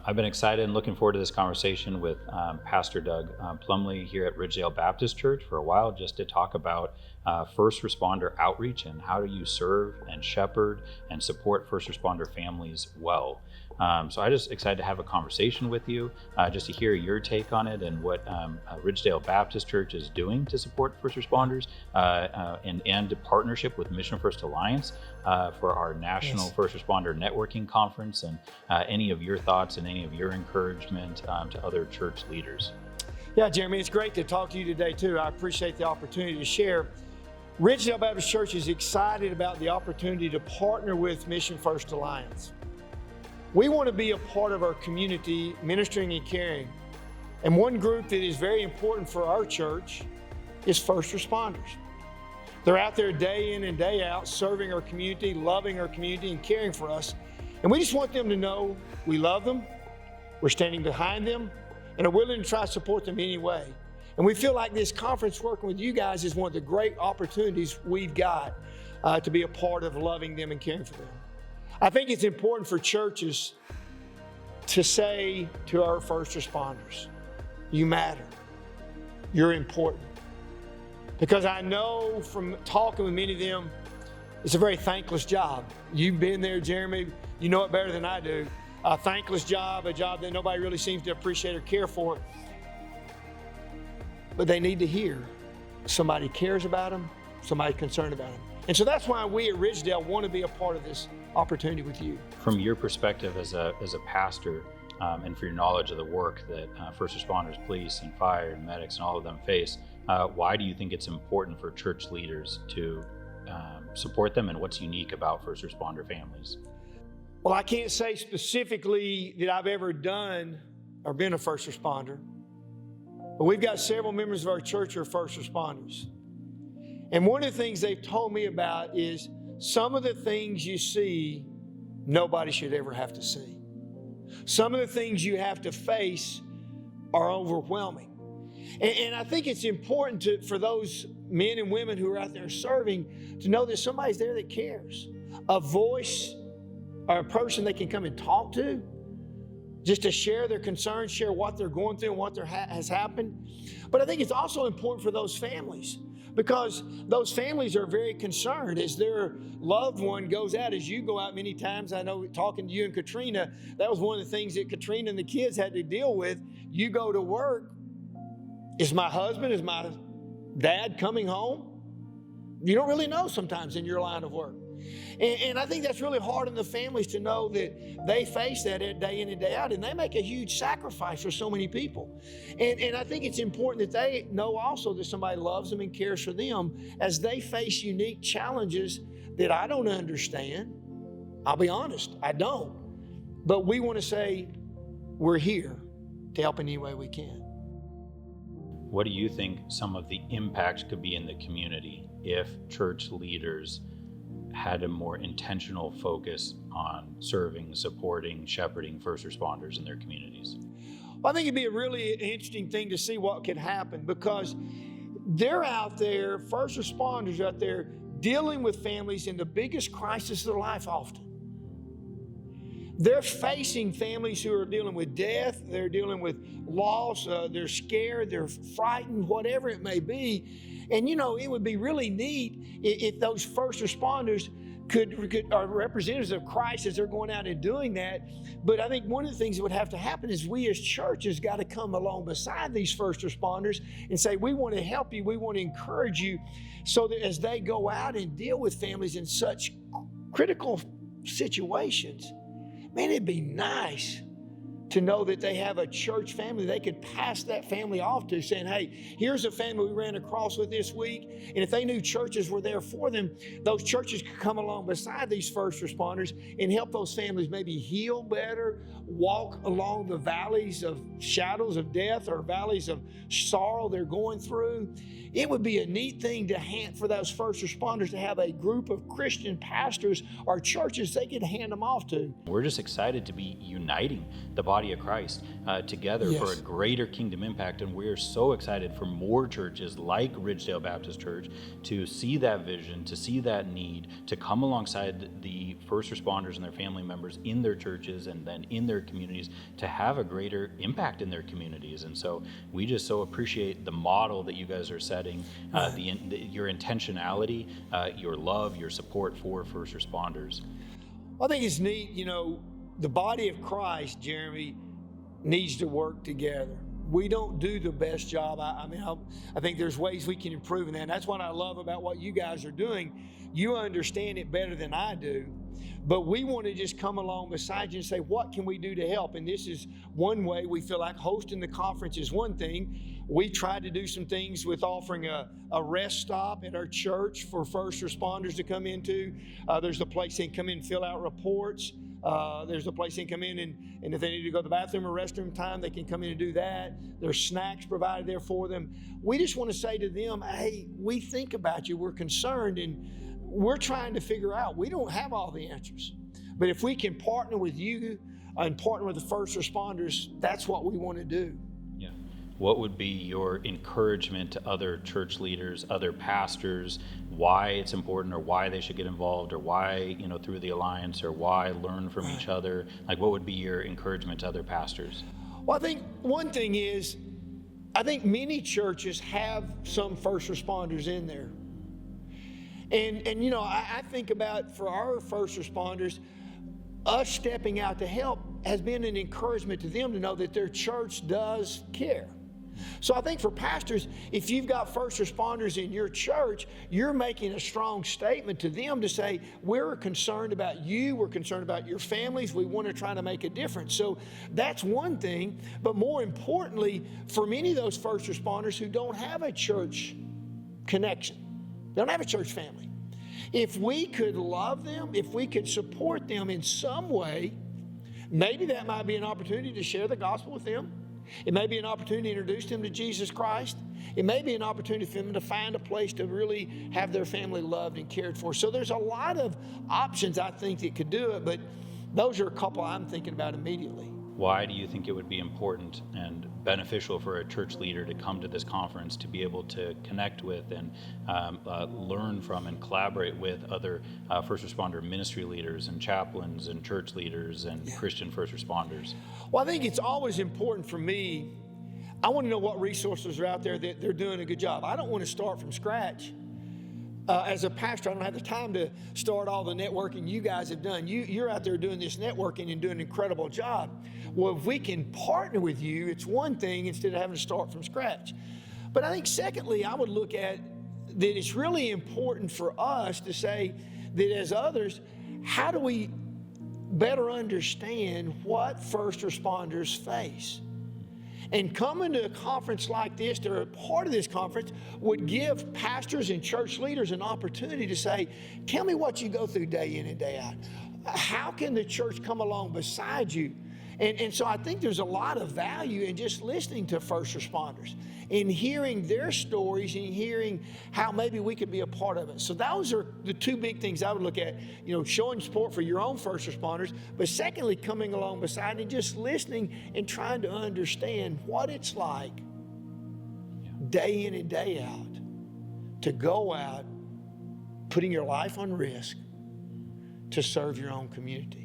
I've been excited and looking forward to this conversation with Pastor Doug Plumley here at Ridgedale Baptist Church for a while, just to talk about first responder outreach and how do you serve and shepherd and support first responder families well. So I'm just excited to have a conversation with you, just to hear your take on it and what Ridgedale Baptist Church is doing to support first responders, and to partnership with Mission First Alliance for our National First Responder Networking Conference, and any of your thoughts and any of your encouragement to other church leaders. Yeah, Jeremy, it's great to talk to you today too. I appreciate the opportunity to share. Ridgedale Baptist Church is excited about the opportunity to partner with Mission First Alliance. We want to be a part of our community ministering and caring. And one group that is very important for our church is first responders. They're out there day in and day out serving our community, loving our community, and caring for us. And we just want them to know we love them, we're standing behind them, and are willing to try to support them anyway. And we feel like this conference working with you guys is one of the great opportunities we've got to be a part of loving them and caring for them. I think it's important for churches to say to our first responders, you matter, you're important. Because I know from talking with many of them, it's a very thankless job. You've been there, Jeremy, you know it better than I do. A thankless job, a job that nobody really seems to appreciate or care for. But they need to hear somebody cares about them, somebody concerned about them. And so that's why we at Ridgedale want to be a part of this opportunity with you. From your perspective as a pastor, and for your knowledge of the work that first responders, police and fire and medics and all of them face, why do you think it's important for church leaders to support them, and what's unique about first responder families? Well, I can't say specifically that I've ever done or been a first responder, but we've got several members of our church who are first responders. And one of the things they've told me about is some of the things you see, nobody should ever have to see. Some of the things you have to face are overwhelming. And I think it's important for those men and women who are out there serving to know that somebody's there that cares. A voice or a person they can come and talk to, just to share their concerns, share what they're going through and what has happened. But I think it's also important for those families, because those families are very concerned as their loved one goes out, as you go out many times. I know talking to you and Katrina, that was one of the things that Katrina and the kids had to deal with. You go to work, is my husband, is my dad coming home? You don't really know sometimes in your line of work. And I think that's really hard on the families to know that they face that day in and day out, and they make a huge sacrifice for so many people. And I think it's important that they know also that somebody loves them and cares for them as they face unique challenges that I don't understand. I'll be honest, I don't. But we want to say we're here to help in any way we can. What do you think some of the impact could be in the community if church leaders had a more intentional focus on serving, supporting, shepherding first responders in their communities? Well, I think it'd be a really interesting thing to see what could happen, because they're out there, first responders out there, dealing with families in the biggest crisis of their life often. They're facing families who are dealing with death, they're dealing with loss, they're scared, they're frightened, whatever it may be. And you know, it would be really neat if those first responders are representatives of Christ as they're going out and doing that. But I think one of the things that would have to happen is we as churches got to come along beside these first responders and say, we want to help you, we want to encourage you, so that as they go out and deal with families in such critical situations, man, it'd be nice to know that they have a church family they could pass that family off to, saying, hey, here's a family we ran across with this week. And if they knew churches were there for them, those churches could come along beside these first responders and help those families maybe heal better, walk along the valleys of shadows of death or valleys of sorrow they're going through. It would be a neat thing for those first responders to have a group of Christian pastors or churches they could hand them off to. We're just excited to be uniting the body body of Christ together for a greater kingdom impact. And we're so excited for more churches like Ridgedale Baptist Church to see that vision, to see that need, to come alongside the first responders and their family members in their churches and then in their communities to have a greater impact in their communities. And so we just so appreciate the model that you guys are setting, your intentionality, your love, your support for first responders. I think it's neat, the body of Christ, Jeremy, needs to work together. We don't do the best job. I think there's ways we can improve in that. And that's what I love about what you guys are doing. You understand it better than I do. But we want to just come along beside you and say, what can we do to help? And this is one way. We feel like hosting the conference is one thing. We tried to do some things with offering a rest stop at our church for first responders to come into. There's a place they can come in and fill out reports. There's a place they can come in and if they need to go to the bathroom or restroom time, they can come in and do that. There's snacks provided there for them. We just want to say to them, hey, we think about you. We're concerned and we're trying to figure out. We don't have all the answers. But if we can partner with you and partner with the first responders, that's what we want to do. Yeah. What would be your encouragement to other church leaders, other pastors, why it's important or why they should get involved or why, through the Alliance or why learn from each other? Like, what would be your encouragement to other pastors? Well, I think one thing is, I think many churches have some first responders in there. And I think about for our first responders, us stepping out to help has been an encouragement to them to know that their church does care. So I think for pastors, if you've got first responders in your church, you're making a strong statement to them to say, we're concerned about you, we're concerned about your families, we want to try to make a difference. So that's one thing, but more importantly, for many of those first responders who don't have a church connection, they don't have a church family, if we could love them, if we could support them in some way, maybe that might be an opportunity to share the gospel with them. It may be an opportunity to introduce them to Jesus Christ. It may be an opportunity for them to find a place to really have their family loved and cared for. So there's a lot of options, I think, that could do it, but those are a couple I'm thinking about immediately. Why do you think it would be important and beneficial for a church leader to come to this conference to be able to connect with and learn from and collaborate with other first responder ministry leaders and chaplains and church leaders and Christian first responders? Well, I think it's always important for me. I want to know what resources are out there that they're doing a good job. I don't want to start from scratch. As a pastor, I don't have the time to start all the networking you guys have done. You're out there doing this networking and doing an incredible job. Well, if we can partner with you, it's one thing instead of having to start from scratch. But I think secondly, I would look at that it's really important for us to say that as others, how do we better understand what first responders face? And coming to a conference like this, or a part of this conference, would give pastors and church leaders an opportunity to say, tell me what you go through day in and day out. How can the church come along beside you? And so I think there's a lot of value in just listening to first responders and hearing their stories and hearing how maybe we could be a part of it. So those are the two big things I would look at, showing support for your own first responders, but secondly, coming along beside and just listening and trying to understand what it's like day in and day out to go out, putting your life on risk to serve your own community.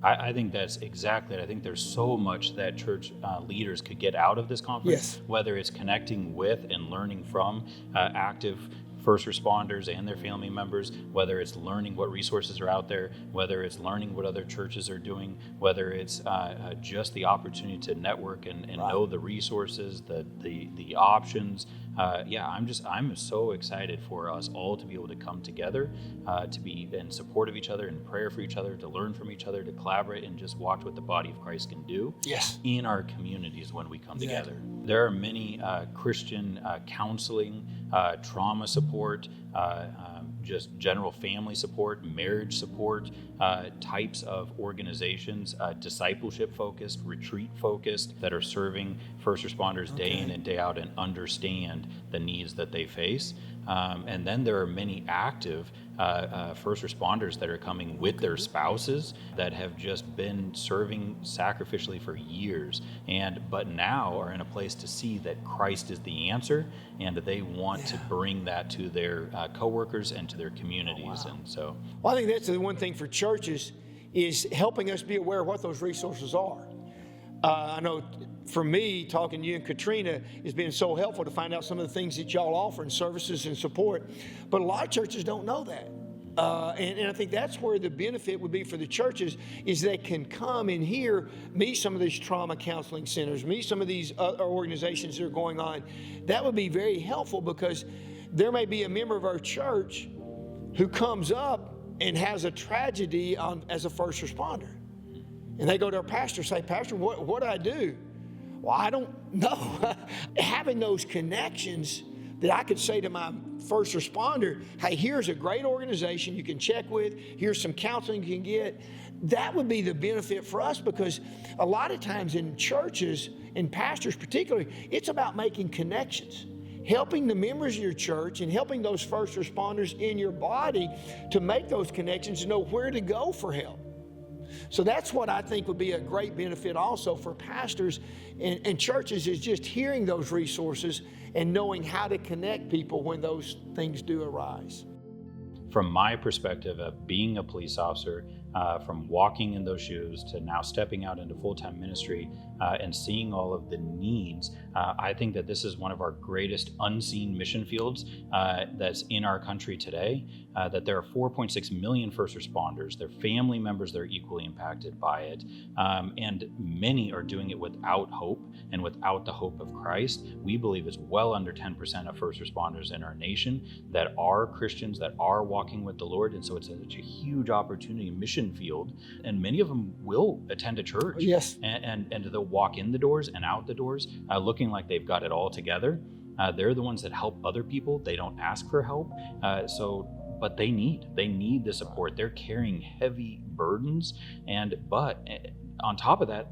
I think that's exactly it. I think there's so much that church leaders could get out of this conference, whether it's connecting with and learning from active first responders and their family members, whether it's learning what resources are out there, whether it's learning what other churches are doing, whether it's just the opportunity to network and know the resources, the options. I'm so excited for us all to be able to come together, to be in support of each other, in prayer for each other, to learn from each other, to collaborate and just watch what the body of Christ can do in our communities when we come together. There are many Christian counseling, trauma support, just general family support, marriage support types of organizations, discipleship focused, retreat focused, that are serving first responders day in and day out and understand the needs that they face. And then there are many active first responders that are coming with their spouses that have just been serving sacrificially for years, but now are in a place to see that Christ is the answer, and that they want to bring that to their coworkers and to their communities. And so, well, I think that's the one thing for churches is helping us be aware of what those resources are. I know for me, talking to you and Katrina has been so helpful to find out some of the things that y'all offer and services and support. But a lot of churches don't know that. And I think that's where the benefit would be for the churches is they can come in here, meet some of these trauma counseling centers, meet some of these other organizations that are going on. That would be very helpful because there may be a member of our church who comes up and has a tragedy as a first responder. And they go to our pastor and say, Pastor, what do I do? Well, I don't know. Having those connections that I could say to my first responder, hey, here's a great organization you can check with. Here's some counseling you can get. That would be the benefit for us because a lot of times in churches, and pastors particularly, it's about making connections. Helping the members of your church and helping those first responders in your body to make those connections and know where to go for help. So that's what I think would be a great benefit also for pastors and churches is just hearing those resources and knowing how to connect people when those things do arise. From my perspective of being a police officer, from walking in those shoes to now stepping out into full-time ministry and seeing all of the needs, I think that this is one of our greatest unseen mission fields that's in our country today, that there are 4.6 million first responders, their family members that are equally impacted by it, and many are doing it without hope and without the hope of Christ. We believe it's well under 10% of first responders in our nation that are Christians, that are walking with the Lord, and so it's such a huge opportunity, mission field, and many of them will attend a church. Yes. And they'll walk in the doors and out the doors looking like they've got it all together. They're the ones that help other people. They don't ask for help. But they need the support. They're carrying heavy burdens, but on top of that,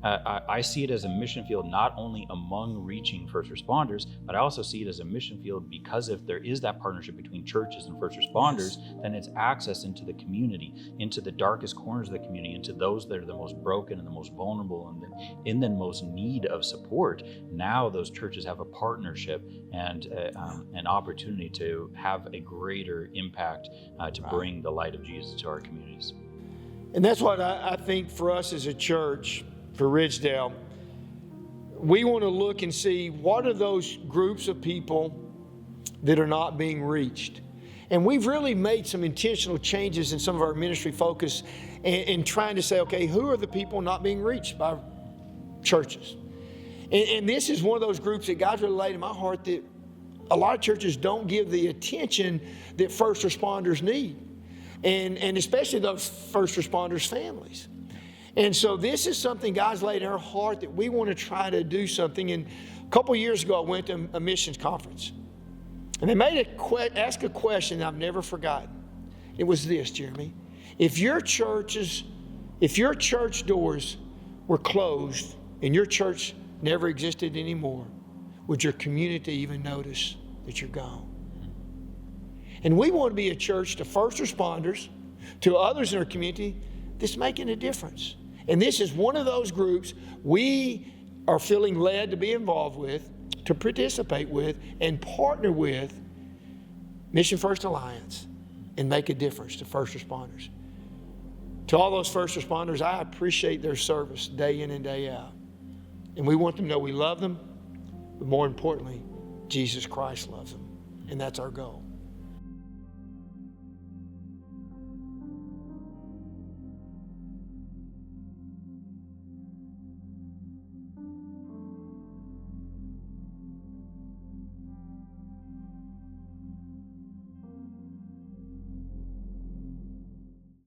I see it as a mission field not only among reaching first responders, but I also see it as a mission field because if there is that partnership between churches and first responders, then it's access into the community, into the darkest corners of the community, into those that are the most broken and the most vulnerable and in the most need of support. Now those churches have a partnership and an opportunity to have a greater impact to bring the light of Jesus to our communities. And that's what I think for us as a church, for Ridgedale, we want to look and see what are those groups of people that are not being reached. And we've really made some intentional changes in some of our ministry focus and trying to say, okay, who are the people not being reached by churches? And this is one of those groups that God's really laid in my heart that a lot of churches don't give the attention that first responders need. And especially those first responders' families. And so this is something God's laid in our heart that we want to try to do something. And a couple years ago, I went to a missions conference. And they made ask a question I've never forgotten. It was this, Jeremy. If your church doors were closed and your church never existed anymore, would your community even notice that you're gone? And we want to be a church to first responders, to others in our community that's making a difference. And this is one of those groups we are feeling led to be involved with, to participate with, and partner with Mission First Alliance and make a difference to first responders. To all those first responders, I appreciate their service day in and day out. And we want them to know we love them, but more importantly, Jesus Christ loves them. And that's our goal.